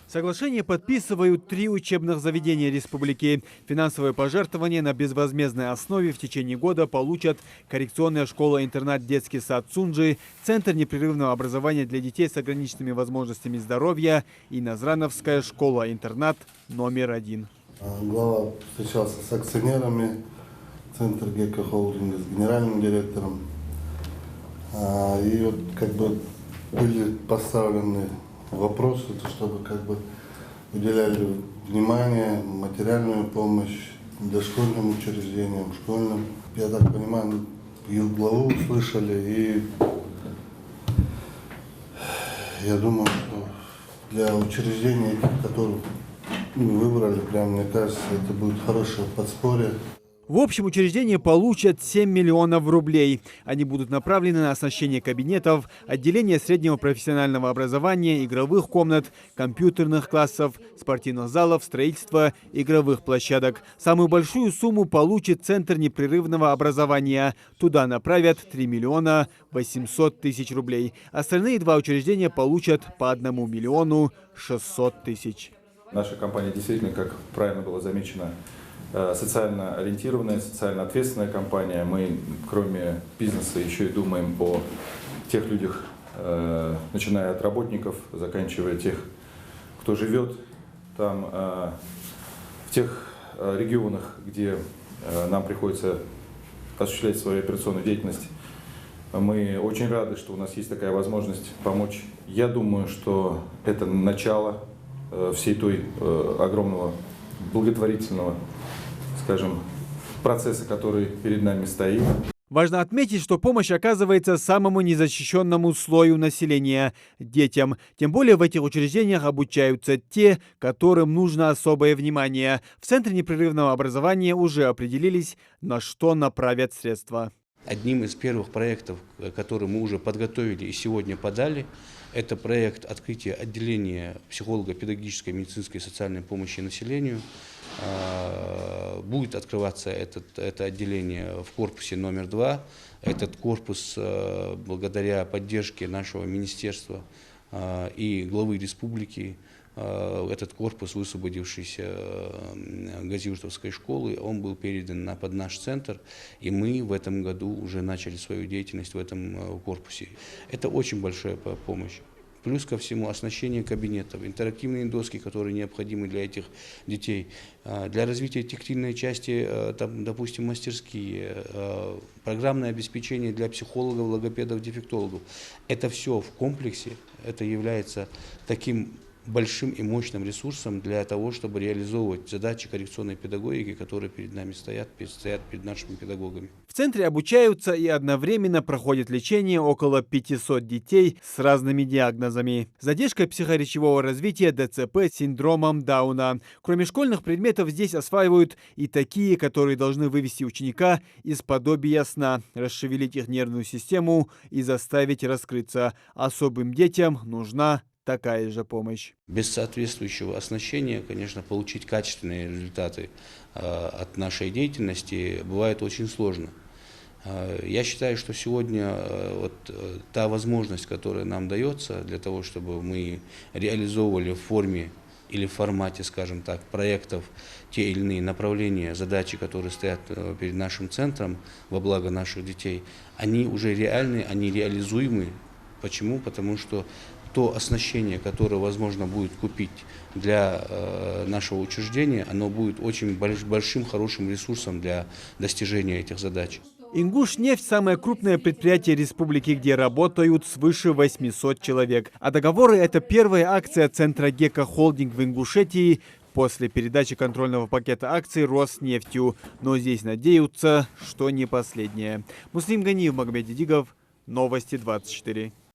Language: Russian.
Соглашение подписывают 3 учебных заведения республики. Финансовые пожертвования на безвозмездной основе в течение года получат коррекционная школа-интернат «Детский сад Цунджи», Центр непрерывного образования для детей с ограниченными возможностями здоровья и Назрановская школа-интернат номер 1. Глава встречался с акционерами, Центр ГК Холдинга, с генеральным директором. И вот как бы были поставлены вопросы, чтобы как бы уделяли внимание, материальную помощь дошкольным учреждениям, школьным. Я так понимаю, их главу услышали, и я думаю, что для учреждений, которых выбрали, прям, мне кажется, это будет хорошее подспорье. В общем, учреждения получат 7 миллионов рублей. Они будут направлены на оснащение кабинетов, отделение среднего профессионального образования, игровых комнат, компьютерных классов, спортивных залов, строительство игровых площадок. Самую большую сумму получит Центр непрерывного образования. Туда направят 3 миллиона 800 тысяч рублей. Остальные 2 учреждения получат по 1 миллиону 600 тысяч. Наша компания действительно, как правильно было замечено, социально ориентированная, социально ответственная компания. Мы, кроме бизнеса, еще и думаем о тех людях, начиная от работников, заканчивая тех, кто живет там, в тех регионах, где нам приходится осуществлять свою операционную деятельность. Мы очень рады, что у нас есть такая возможность помочь. Я думаю, что это начало всей той огромного благотворительного, скажем, процесса, который перед нами стоит. Важно отметить, что помощь оказывается самому незащищенному слою населения – детям. Тем более в этих учреждениях обучаются те, которым нужно особое внимание. В Центре непрерывного образования уже определились, на что направят средства. Одним из первых проектов, который мы уже подготовили и сегодня подали, это проект открытия отделения психолого-педагогической, медицинской и социальной помощи населению. Будет открываться это отделение в корпусе номер 2. Этот корпус, благодаря поддержке нашего министерства и главы республики, этот корпус, высвободившийся Газиуртовской школы, он был передан под наш центр, и мы в этом году уже начали свою деятельность в этом корпусе. Это очень большая помощь. Плюс ко всему оснащение кабинетов, интерактивные доски, которые необходимы для этих детей, для развития тактильной части, там, допустим, мастерские, программное обеспечение для психологов, логопедов, дефектологов. Это все в комплексе, это является таким большим и мощным ресурсом для того, чтобы реализовывать задачи коррекционной педагогики, которые перед нами стоят перед нашими педагогами. В центре обучаются и одновременно проходят лечение около 500 детей с разными диагнозами. Задержкой психоречевого развития, ДЦП, синдромом Дауна. Кроме школьных предметов здесь осваивают и такие, которые должны вывести ученика из подобия сна, расшевелить их нервную систему и заставить раскрыться. Особым детям нужна такая же помощь. Без соответствующего оснащения, конечно, получить качественные результаты от нашей деятельности бывает очень сложно. Я считаю, что сегодня вот та возможность, которая нам дается для того, чтобы мы реализовывали в форме или в формате, скажем так, проектов те или иные направления, задачи, которые стоят перед нашим центром во благо наших детей, они уже реальны, они реализуемы. Почему? Потому что то оснащение, которое возможно будет купить для нашего учреждения, оно будет очень большим, хорошим ресурсом для достижения этих задач. Ингушнефть – самое крупное предприятие республики, где работают свыше 800 человек. А договоры – это первая акция Центра ГК Холдинг в Ингушетии после передачи контрольного пакета акций Роснефтью. Но здесь надеются, что не последняя. Муслим Ганиев, Магомед Дидигов, Новости 24.